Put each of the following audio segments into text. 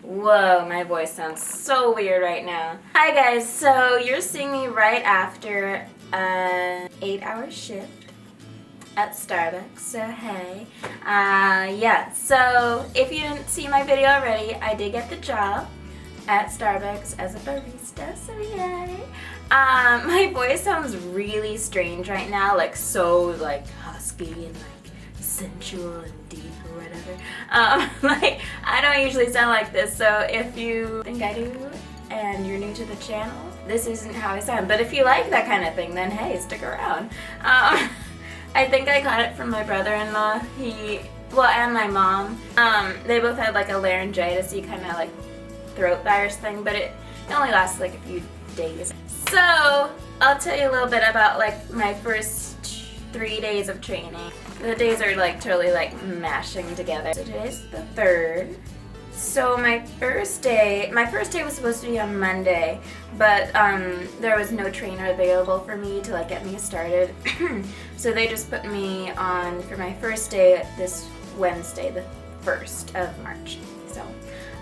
Whoa, my voice sounds so weird right now. Hi guys, so you're seeing me right after an 8-hour shift at Starbucks, so hey. Yeah, so if you didn't see my video already, I did get the job at Starbucks as a barista, so yay. My voice sounds really strange right now, like so like husky and like sensual and deep or whatever. Like I don't usually sound like this, so if you think I do and you're new to the channel, this isn't how I sound. But if you like that kind of thing, then hey, stick around. I think I got it from my brother-in-law. And my mom. They both had like a laryngitis, kind of like throat virus thing, but it only lasted like a few days. So I'll tell you a little bit about like my first 3 days of training. The days are like totally like mashing together. So today's the 3rd. So my first day was supposed to be on Monday, but there was no trainer available for me to like get me started. So they just put me on for my first day this Wednesday, the 1st of March. So,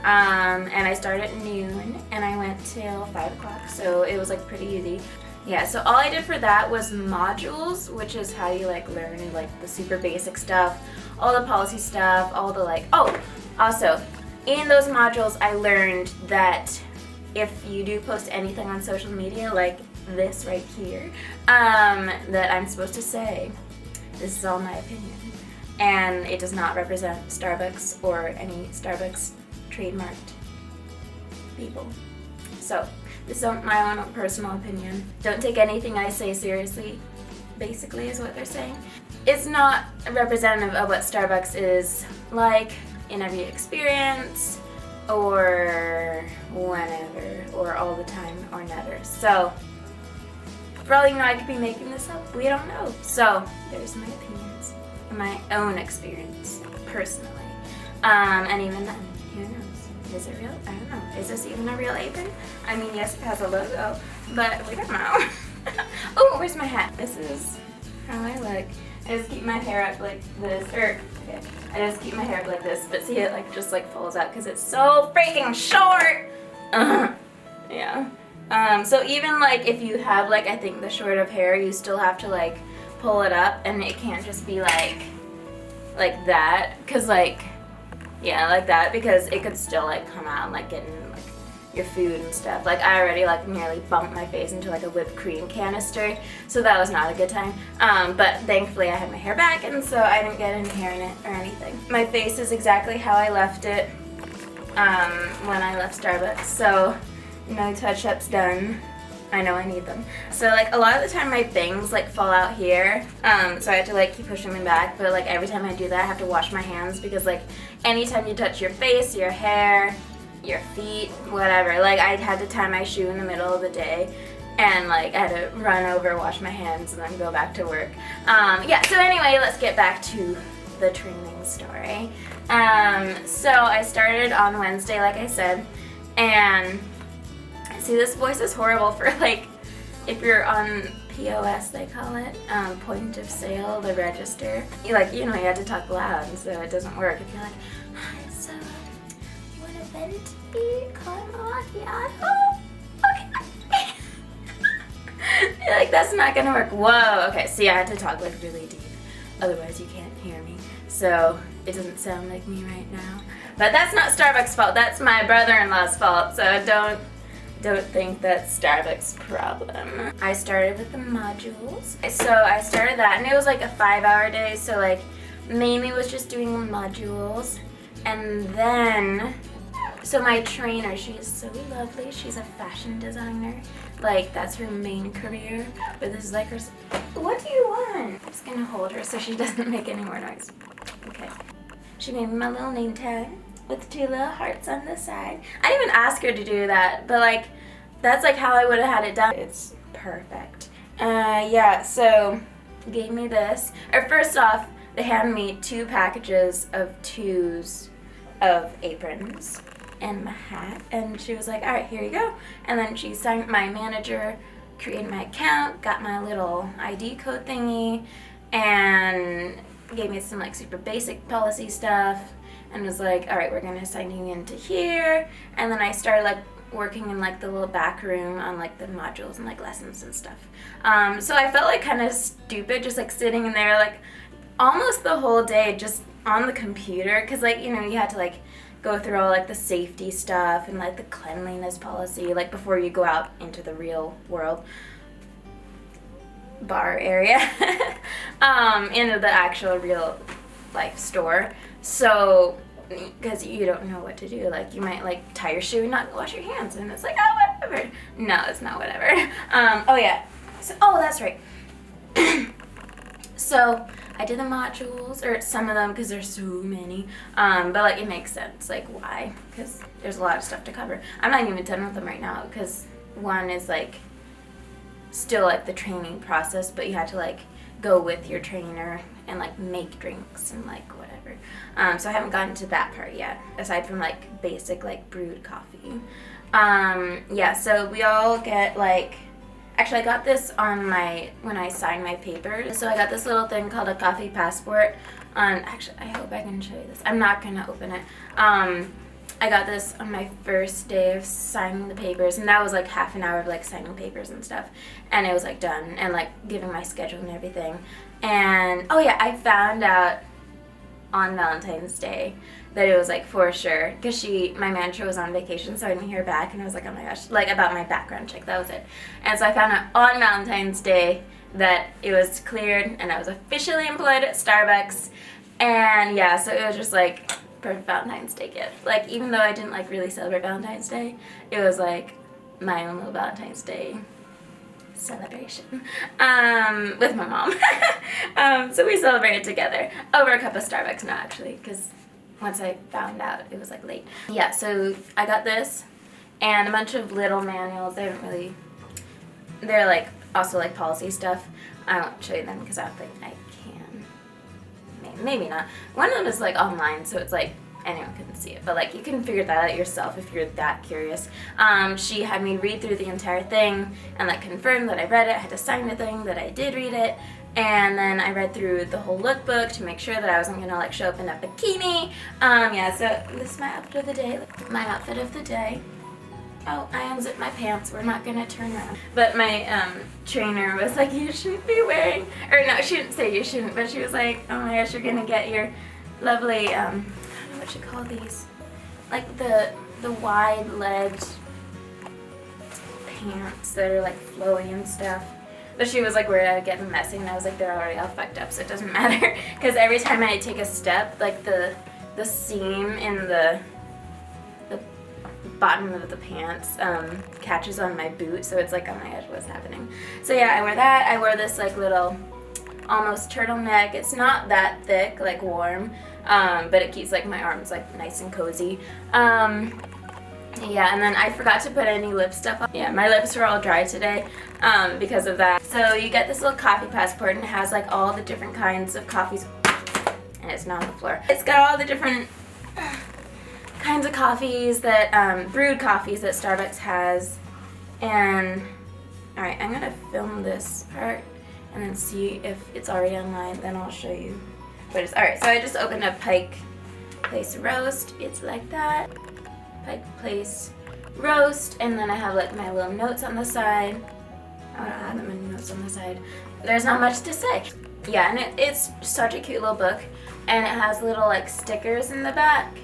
and I started at noon and I went till 5 o'clock, so it was like pretty easy. Yeah, so all I did for that was modules, which is how you like learn like the super basic stuff, all the policy stuff, all the like, also, in those modules, I learned that if you do post anything on social media, like this right here, that I'm supposed to say, this is all my opinion, and it does not represent Starbucks or any Starbucks trademarked people. So, this is my own personal opinion. Don't take anything I say seriously, basically is what they're saying. It's not representative of what Starbucks is like in every experience, or whenever, or all the time, or never. So, for all you know, I could be making this up. We don't know. So, there's my opinions, my own experience, personally. And even then, who knows? Is it real? I don't know. Is this even a real apron? I mean, yes, it has a logo, but we don't know. Oh, where's my hat? This is how I look. I just keep my hair up like this, I just keep my hair up like this, but see it like just like falls out because it's so freaking short. Yeah. So even like if you have like, I think the short of hair, you still have to like pull it up, and it can't just be like that, cause like, yeah, like that, because it could still like come out and like get in like your food and stuff. Like I already like nearly bumped my face into like a whipped cream canister, so that was not a good time. But thankfully I had my hair back, and so I didn't get any hair in it or anything. My face is exactly how I left it when I left Starbucks, so no touch-ups done. I know I need them. So like a lot of the time my bangs like fall out here, so I have to like keep pushing them back, but like every time I do that I have to wash my hands, because like anytime you touch your face, your hair, your feet, whatever, like I had to tie my shoe in the middle of the day, and like I had to run over, wash my hands, and then go back to work. Yeah, so anyway, let's get back to the training story. So I started on Wednesday, like I said, and see, this voice is horrible for like, if you're on POS, they call it, point of sale, the register. You have to talk loud, so it doesn't work. If you're like, hi, so you want a venti con macchiato? Okay. Like, that's not gonna work. Whoa, okay, see, I had to talk like really deep, otherwise you can't hear me. So it doesn't sound like me right now. But that's not Starbucks' fault, that's my brother-in-law's fault, so don't think that's Starbucks' problem. I started with the modules. So I started that, and it was like a 5-hour day, so like mainly was just doing the modules. And then, so my trainer, she is so lovely. She's a fashion designer. Like, that's her main career, but this is like her, what do you want? I'm just gonna hold her so she doesn't make any more noise. Okay. She made me my little name tag with 2 little hearts on the side. I didn't even ask her to do that, but like, that's like how I would have had it done. It's perfect. Yeah, so gave me this. Or first off, they handed me 2 packages of 2s of aprons and my hat, and she was like, all right, here you go. And then she signed, my manager created my account, got my little ID code thingy, and gave me some like super basic policy stuff. and was like, all right, we're gonna assign you into here. And then I started like working in like the little back room on like the modules and like lessons and stuff. So I felt like kind of stupid just like sitting in there like almost the whole day just on the computer, because like, you know, you had to like go through all like the safety stuff and like the cleanliness policy like before you go out into the real world bar area into the actual real life store. So because you don't know what to do, like you might like tie your shoe and not wash your hands, and it's like, oh, whatever. No, it's not whatever. Oh yeah, so, oh, that's right. So I did the modules, or some of them, because there's so many, but like it makes sense, like why, because there's a lot of stuff to cover. I'm not even done with them right now, because one is like still like the training process, but you had to like go with your trainer and like make drinks and like whatever. So I haven't gotten to that part yet, aside from like basic like brewed coffee. Yeah, so we all get like, actually I got this on when I signed my papers. So I got this little thing called a coffee passport. Actually, I hope I can show you this. I'm not gonna open it. I got this on my first day of signing the papers, and that was like half an hour of like signing papers and stuff, and it was like done, and like giving my schedule and everything. And oh yeah, I found out on Valentine's Day that it was like for sure, because my manager was on vacation, so I didn't hear back, and I was like, oh my gosh, like about my background check, that was it. And so I found out on Valentine's Day that it was cleared and I was officially employed at Starbucks. And yeah, so it was just like perfect Valentine's Day gift. Like, even though I didn't like really celebrate Valentine's Day, it was like my own little Valentine's Day celebration with my mom. So we celebrated together over a cup of Starbucks now, actually, because once I found out it was like late. Yeah, so I got this and a bunch of little manuals. They're like also like policy stuff. I won't show you them because I don't think I can. Maybe not. One of them is like online, so it's like anyone can see it, but like you can figure that out yourself if you're that curious. She had me read through the entire thing and like confirm that I read it. I had to sign the thing that I did read it, and then I read through the whole lookbook to make sure that I wasn't gonna like show up in a bikini. Yeah, so this is my outfit of the day. My outfit of the day. Oh, I unzipped my pants. We're not gonna turn around. But my trainer was like, you shouldn't be wearing, or no, she didn't say you shouldn't, but she was like, oh my gosh, you're gonna get your lovely, I don't know what you call these, like the wide-legged pants that are like flowy and stuff. But she was like worried I would get them messy, and I was like, they're already all fucked up, so it doesn't matter. Because every time I take a step, like the seam in the bottom of the pants catches on my boot, so it's like, oh my gosh, what's happening? So yeah, I wear that. I wore this like little almost turtleneck. It's not that thick, like warm, but it keeps like my arms like nice and cozy. Yeah, and then I forgot to put any lip stuff on. Yeah, my lips were all dry today because of that. So you get this little coffee passport, and it has like all the different kinds of coffees, and it's not on the floor. It's got all the different kinds of coffees that, brewed coffees that Starbucks has. And, alright, I'm gonna film this part and then see if it's already online, then I'll show you what it is. Alright, so I just opened up Pike Place Roast. It's like that. Pike Place Roast, and then I have like my little notes on the side. I don't have that many notes on the side. There's not much to say. Yeah, and it's such a cute little book, and it has little like stickers in the back.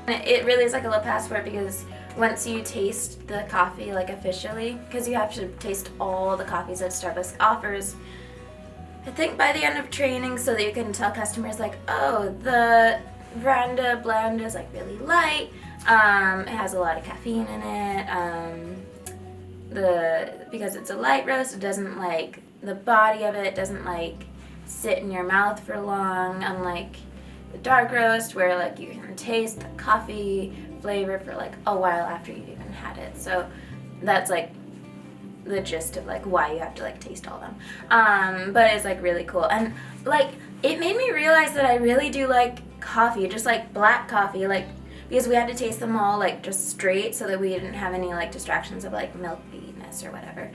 It really is like a little passport, because once you taste the coffee like officially, because you have to taste all the coffees that Starbucks offers, I think by the end of training, so that you can tell customers like, oh, the Veranda blend is like really light, it has a lot of caffeine in it, because it's a light roast, it doesn't like, the body of it doesn't like sit in your mouth for long, unlike the dark roast where like you can taste the coffee flavor for like a while after you've even had it. So that's like the gist of like why you have to like taste all of them. But it's like really cool, and like it made me realize that I really do like coffee, just like black coffee, like because we had to taste them all like just straight so that we didn't have any like distractions of like milkiness or whatever.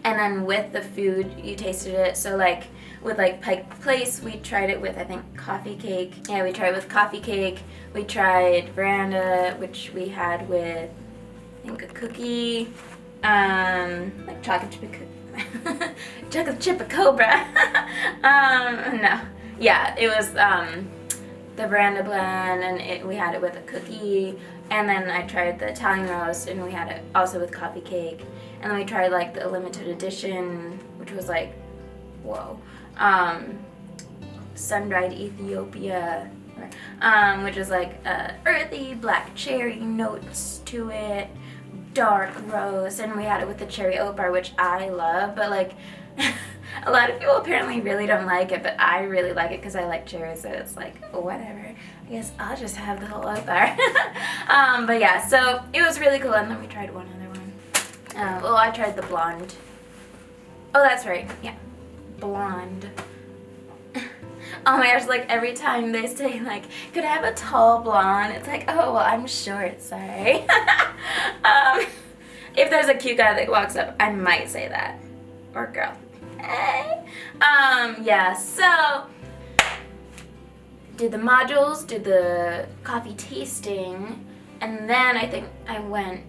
And then with the food you tasted it, so like with like Pike Place. We tried it with, I think, coffee cake. Yeah, we tried it with coffee cake. We tried Veranda, which we had with, I think, a cookie, like chocolate chip cobra. No, yeah, it was the Veranda blend, and we had it with a cookie. And then I tried the Italian roast, and we had it also with coffee cake. And then we tried like the limited edition, which was like, whoa, sun-dried Ethiopia, which is like earthy black cherry notes to it, dark roast, and we had it with the cherry oat bar, which I love, but like a lot of people apparently really don't like it, but I really like it because I like cherry, so it's like, whatever. I guess I'll just have the whole oat bar. But yeah, so it was really cool, and then we tried one other one. Well, I tried the blonde. Oh, that's right, yeah, blonde. Oh my gosh, like every time they say like, could I have a tall blonde? It's like, oh, well, I'm short, sorry. If there's a cute guy that walks up, I might say that. Or girl. Hey. Yeah, so did the modules, did the coffee tasting, and then I think I went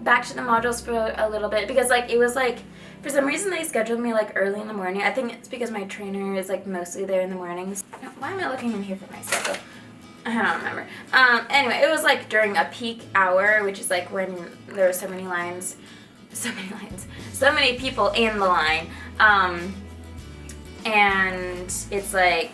back to the modules for a little bit because like it was like, for some reason they scheduled me like early in the morning. I think it's because my trainer is like mostly there in the mornings. Why am I looking in here for my schedule? I don't remember. Anyway, it was like during a peak hour, which is like when there were so many people in the line. And it's like,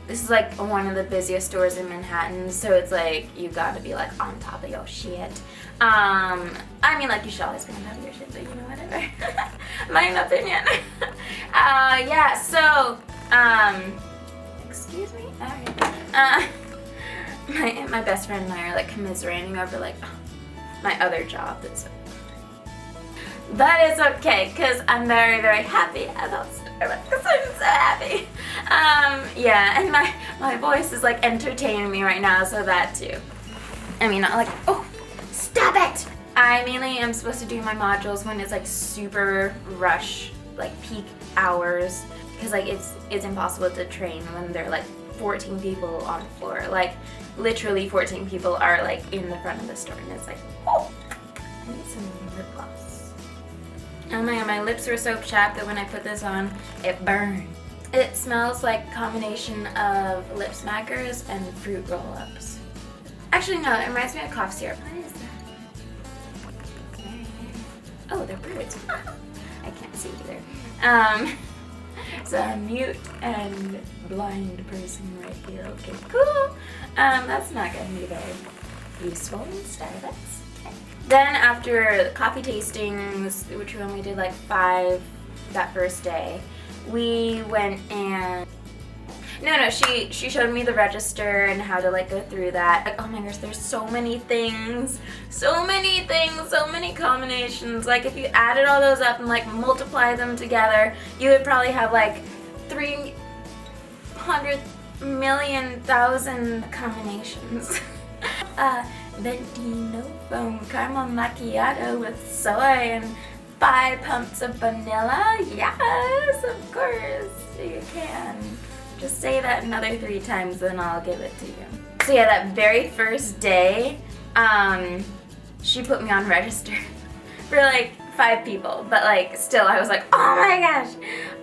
this is like one of the busiest stores in Manhattan, so it's like you gotta be like on top of your shit. I mean, like, you should always be on top of your shit, but you know, whatever. My own opinion. Yeah, so, excuse me? Alright. My best friend and I are like commiserating over like my other job that's, but it's okay, because I'm very, very happy about Starbucks, because I'm so happy. Yeah, and my voice is like entertaining me right now, so that too. I mean, not like, oh, stop it! I mainly am supposed to do my modules when it's like super rush, like peak hours, because like it's impossible to train when there are like 14 people on the floor. Like literally 14 people are like in the front of the store, and it's like, oh, I need some lip gloss. Oh my god, my lips are so chapped that when I put this on, it burns. It smells like a combination of lip smackers and fruit roll-ups. Actually, no, it reminds me of cough syrup. What is that? Oh, they're birds. I can't see either. So a mute and blind person right here. Okay, cool. That's not gonna be very useful in Starbucks. Okay. Then after the coffee tastings, which we only did like 5 that first day, we went and she showed me the register and how to like go through that. Like, oh my gosh, there's so many things, so many combinations. Like if you added all those up and like multiply them together, you would probably have like 300,000,000 combinations. Venti foam caramel macchiato with soy and 5 pumps of vanilla. Yes, of course you can. Just say that another 3 times, then I'll give it to you. So yeah, that very first day, she put me on register for like 5 people, but like still I was like, oh my gosh.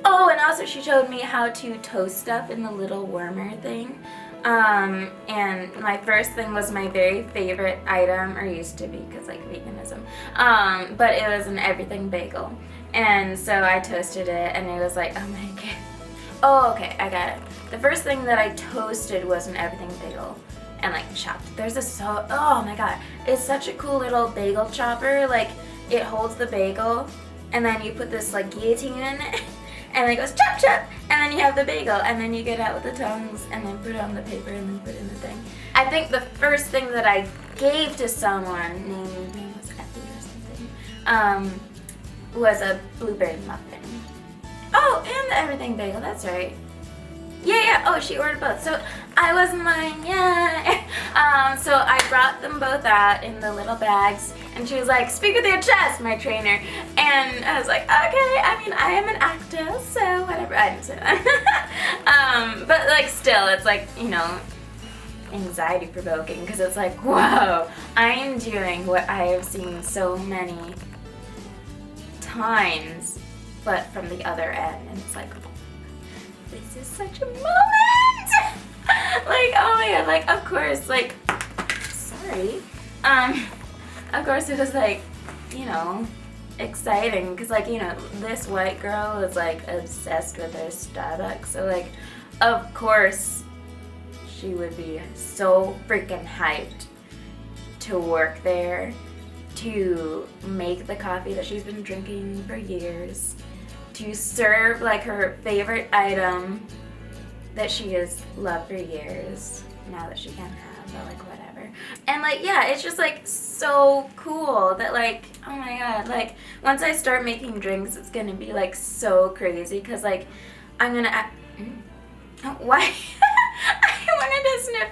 Oh, and also she showed me how to toast stuff in the little warmer thing. And my first thing was my very favorite item, or used to be because like veganism, but it was an everything bagel. And so I toasted it and it was like, oh my god. Oh, okay, I got it. The first thing that I toasted was an everything bagel and like chopped. Oh my god, it's such a cool little bagel chopper. Like it holds the bagel and then you put this like guillotine in it and it goes chop chop, and then you have the bagel, and then you get out with the tongs and then put it on the paper and then put it in the thing. I think the first thing that I gave to someone, name was Effie or something, was a blueberry muffin. Oh, and the everything bagel, that's right. Yeah, oh, she ordered both, so I wasn't lying, yeah. So So I brought them both out in the little bags, and she was like, speak with your chest, my trainer. And I was like, okay, I mean, I am an actor, so whatever. I didn't say that. But like still, it's like, you know, anxiety provoking, because it's like, whoa, I am doing what I have seen so many times, but from the other end. And it's like, this is such a moment. Like, oh my god, like, of course, like, sorry, of course it was like, you know, exciting, because like, you know, this white girl is like obsessed with her Starbucks, so like, of course she would be so freaking hyped to work there, to make the coffee that she's been drinking for years, to serve like her favorite item that she has loved for years, now that she can't have, but like whatever. And like, yeah, it's just like so cool that like, oh my god, like once I start making drinks, it's gonna be like so crazy, because like I'm gonna why? I wanted to sniff.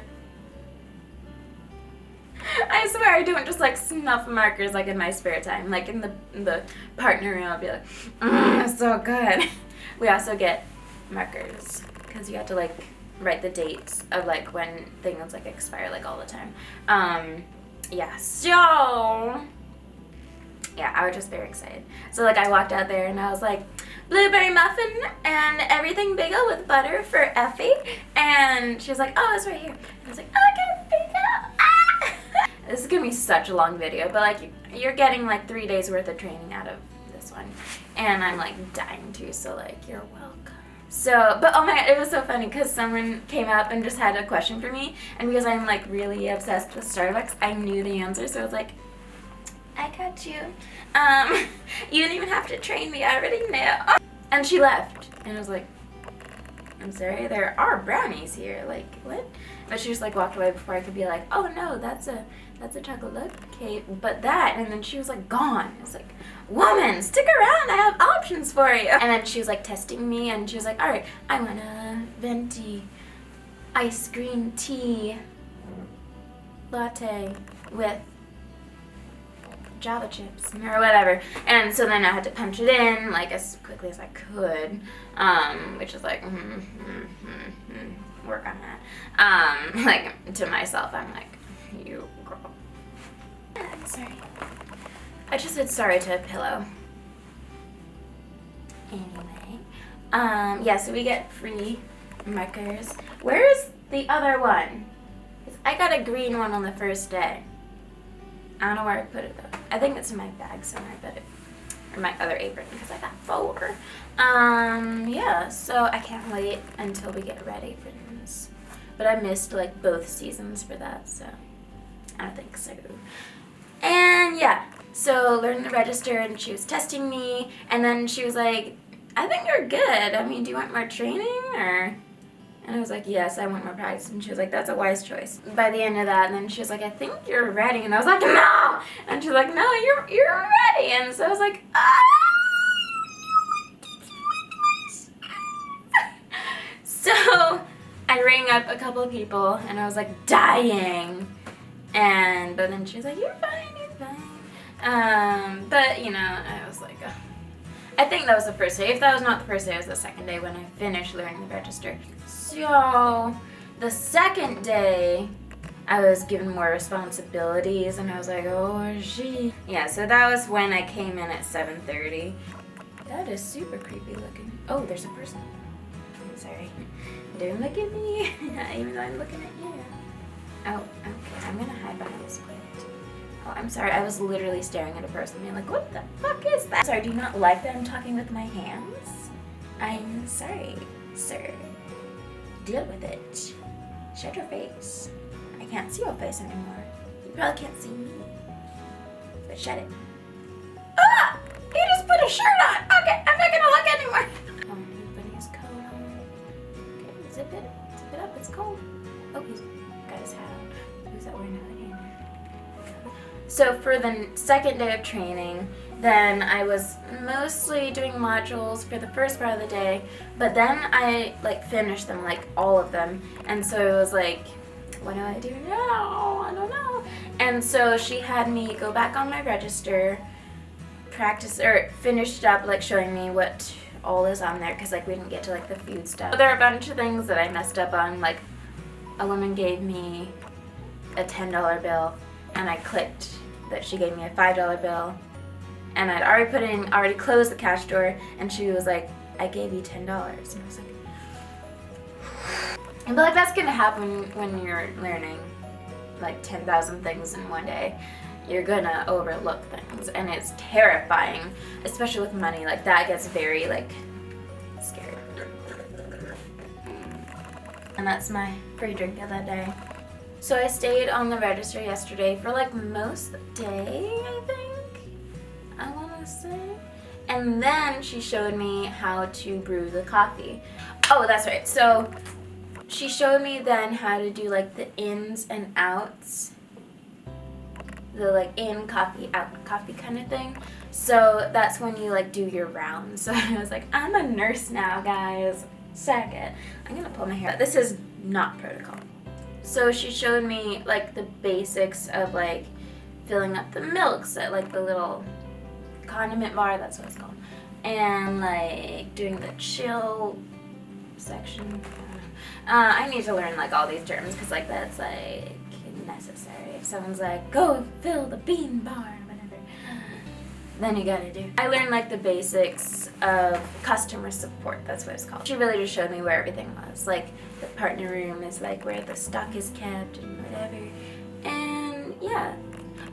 I swear I don't just like snuff markers like in my spare time. Like in the partner room, I'll be like, it's so good. We also get markers, because you have to like write the dates of like when things like expire like all the time. Yeah, so yeah, I was just very excited. So like I walked out there and I was like, blueberry muffin and everything bagel with butter for Effie. And she was like, oh, it's right here. And I was like, okay, bagel. Ah! This is gonna be such a long video, but like you're getting like 3 days worth of training out of this one. And I'm like dying to, so like you're welcome. So, but oh my god, it was so funny because someone came up and just had a question for me. And because I'm like really obsessed with Starbucks, I knew the answer. So I was like, I got you. You didn't even have to train me, I already knew. And she left. And I was like, I'm sorry, there are brownies here. Like, what? But she just like walked away before I could be like, oh no, that's a chocolate love cake. But that, and then she was like gone. I was like, woman, stick around, I have options for you. And then she was like testing me, and she was like, all right, I want a venti ice green tea latte with Java chips or whatever. And so then I had to punch it in like as quickly as I could, which is like work on that. Like to myself, I'm like, you girl. I'm sorry. I just said sorry to a pillow. Anyway, yeah, so we get free markers. Where's the other one? I got a green one on the first day. I don't know where I put it though. I think it's in my bag somewhere, but or my other apron, because I got 4. Yeah, so I can't wait until we get red aprons. But I missed like both seasons for that, so I don't think so. And yeah, so learned the register, and she was testing me, and then she was like, I think you're good. I mean, do you want more training or? And I was like, yes, I want more practice. And she was like, that's a wise choice. By the end of that, and then she was like, I think you're ready. And I was like, no! And she was like, no, you're ready. And so I was like, ah! So I rang up a couple of people, and I was like dying. But then she was like, you're fine, you're fine. But you know, I was like, I think that was the first day. If that was not the first day, it was the second day when I finished learning the register. So the second day, I was given more responsibilities, and I was like, oh, gee. Yeah, so that was when I came in at 7:30. That is super creepy looking. Oh, there's a person. I'm sorry. Don't look at me, even though I'm looking at you. Oh, okay, I'm gonna hide behind this plate. Oh, I'm sorry, I was literally staring at a person being like, what the fuck is that? Sorry, do you not like that I'm talking with my hands? I'm sorry, sir. Deal with it. Shut your face. I can't see your face anymore. You probably can't see me. But shut it. Ah! He just put a shirt on! Okay, I'm not gonna look anymore. Oh, he's putting his coat on. Okay, zip it up, it's cold. Oh, he's got his hat on. Who's that wearing a hoodie? So for the second day of training, then I was mostly doing modules for the first part of the day, but then I like finished them, like all of them, and so it was like what do I do now? I don't know. And so she had me go back on my register, practice, or finished up like showing me what all is on there, because like we didn't get to like the food stuff. There are a bunch of things that I messed up on. Like a woman gave me a $10 bill, and I clicked that she gave me a $5 bill, and I'd already closed the cash drawer, and she was like, I gave you $10. And I was like, but like that's gonna happen when you're learning like 10,000 things in one day. You're gonna overlook things, and it's terrifying, especially with money. Like that gets very like scary. And that's my free drink of the day. So I stayed on the register yesterday for like most of the day, I think, I wanna say. And then she showed me how to brew the coffee. Oh, that's right. So she showed me then how to do like the ins and outs. The like in coffee, out coffee kind of thing. So that's when you like do your rounds. So I was like, I'm a nurse now, guys. Second. I'm gonna pull my hair out. This is not protocol. So she showed me like the basics of like filling up the milks at like the little condiment bar, that's what it's called. And like doing the chill section. I need to learn like all these terms because like that's like necessary. If someone's like, go fill the bean bar or whatever, then you gotta do. I learned like the basics of customer support, that's what it's called. She really just showed me where everything was. Like the partner room is like where the stock is kept and whatever. And yeah.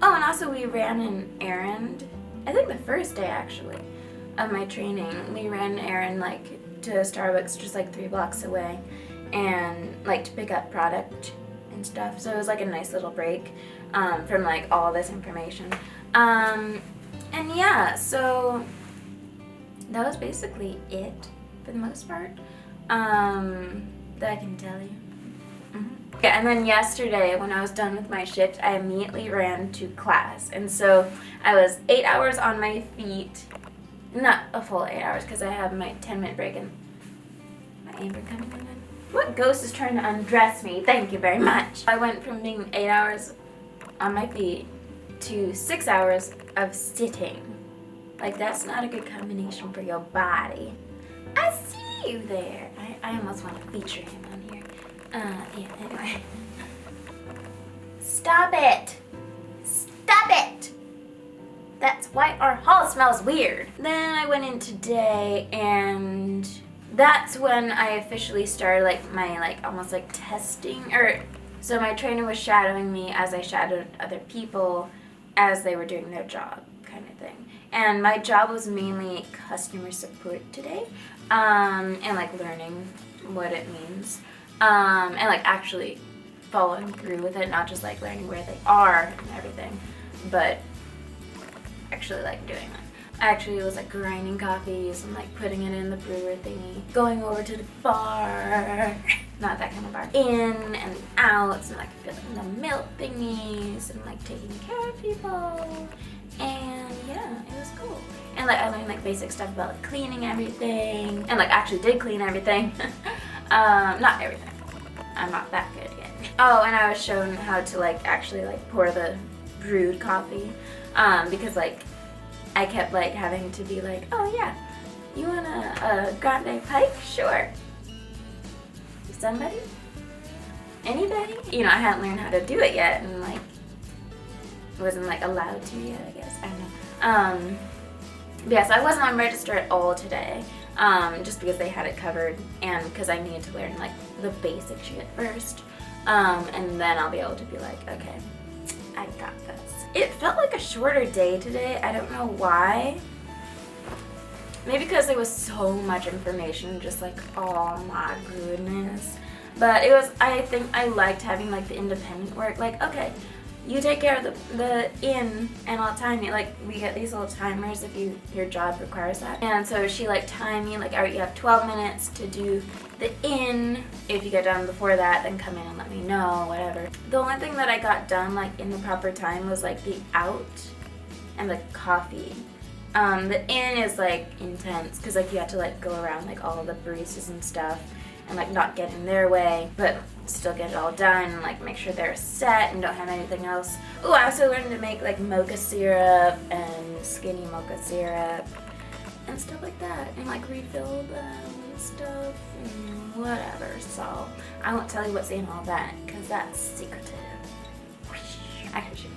Oh, and also we ran an errand, I think the first day actually, of my training. We ran an errand like to Starbucks just like 3 blocks away, and like to pick up product and stuff. So it was like a nice little break from like all this information. And yeah, so that was basically it for the most part that I can tell you. Yeah, and then yesterday when I was done with my shift, I immediately ran to class. And so I was 8 hours on my feet. Not a full 8 hours because I have my 10-minute break and my Amber coming in. What ghost is trying to undress me? Thank you very much. I went from being 8 hours on my feet to 6 hours of sitting. Like that's not a good combination for your body. I see you there. I almost want to feature him on here. Yeah, anyway. Stop it! Stop it! That's why our hall smells weird. Then I went in today, and that's when I officially started like my like almost like testing, so my trainer was shadowing me as I shadowed other people as they were doing their job kind of thing. And my job was mainly customer support today, and like learning what it means, and like actually following through with it, not just like learning where they are and everything, but actually like doing it. I actually was like grinding coffees and like putting it in the brewer thingy, going over to the bar, not that kind of bar, in and outs, and like filling the milk thingies and like taking care of people. And yeah, it was cool. And like I learned like basic stuff about like cleaning everything, and like actually did clean everything. Not everything. I'm not that good yet. Oh, and I was shown how to like actually like pour the brewed coffee, because like I kept like having to be like, oh yeah, you want a grande pike? Sure. Somebody? Anybody? You know, I hadn't learned how to do it yet, and like wasn't like allowed to yet, I guess. I don't know. But yeah, so I wasn't on register at all today, just because they had it covered, and because I needed to learn like the basic shit first, and then I'll be able to be like, okay, I got this. It felt like a shorter day today. I don't know why. Maybe because there was so much information, just like, oh my goodness. But it was, I think I liked having like the independent work. Like, okay, you take care of the in and I'll time you. Like we get these little timers if your job requires that. And so she like timed me like, all right, you have 12 minutes to do the in. If you get done before that, then come in and let me know, whatever. The only thing that I got done like in the proper time was like the out and the coffee. The in is like intense because like you have to like go around like all of the baristas and stuff and like not get in their way. But still get it all done, like make sure they're set and don't have anything else. Oh, I also learned to make like mocha syrup and skinny mocha syrup and stuff like that, and like refill them and stuff and whatever. So I won't tell you what's in all that because that's secretive. I heard you.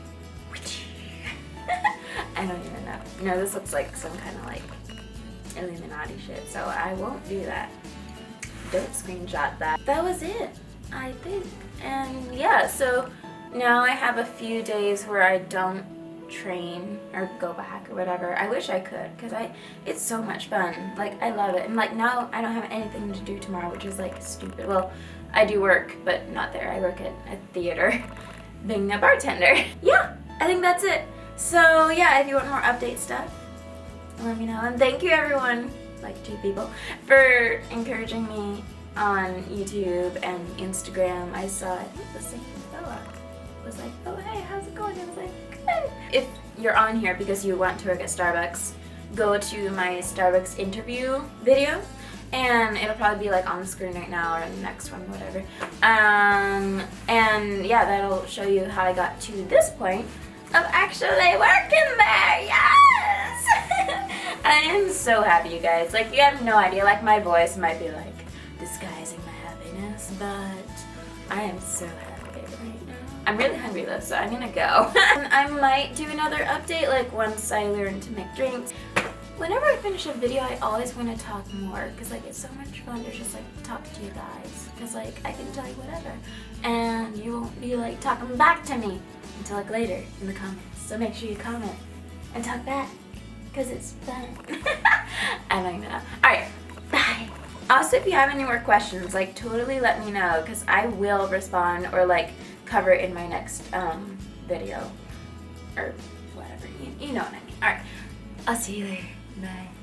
I don't even know. No, this looks like some kind of like Illuminati shit, so I won't do that. Don't screenshot that. That was it, I think. And yeah, so now I have a few days where I don't train or go back or whatever. I wish I could, because it's so much fun. Like, I love it. And like now I don't have anything to do tomorrow, which is like stupid. Well, I do work, but not there. I work at a theater being a bartender. Yeah, I think that's it. So yeah, if you want more update stuff, let me know. And thank you everyone, like 2 people, for encouraging me on YouTube and Instagram. I saw, I think the same fella was like, oh hey, how's it going? I was like, good. If you're on here because you want to work at Starbucks, go to my Starbucks interview video, and it'll probably be like on the screen right now or the next one, whatever. And yeah, that'll show you how I got to this point of actually working there. Yes! I am so happy, you guys. Like, you have no idea. Like, my voice might be like disguising my happiness, but I am so happy right now. I'm really hungry though, so I'm gonna go. And I might do another update like once I learn to make drinks. Whenever I finish a video, I always want to talk more because like it's so much fun to just like talk to you guys, because like I can tell you whatever and you won't be like talking back to me until like later in the comments. So make sure you comment and talk back because it's fun. I don't even know. Alright, bye. Also, if you have any more questions, like totally let me know because I will respond or like cover it in my next video or whatever. You know what I mean. Alright, I'll see you later. Bye.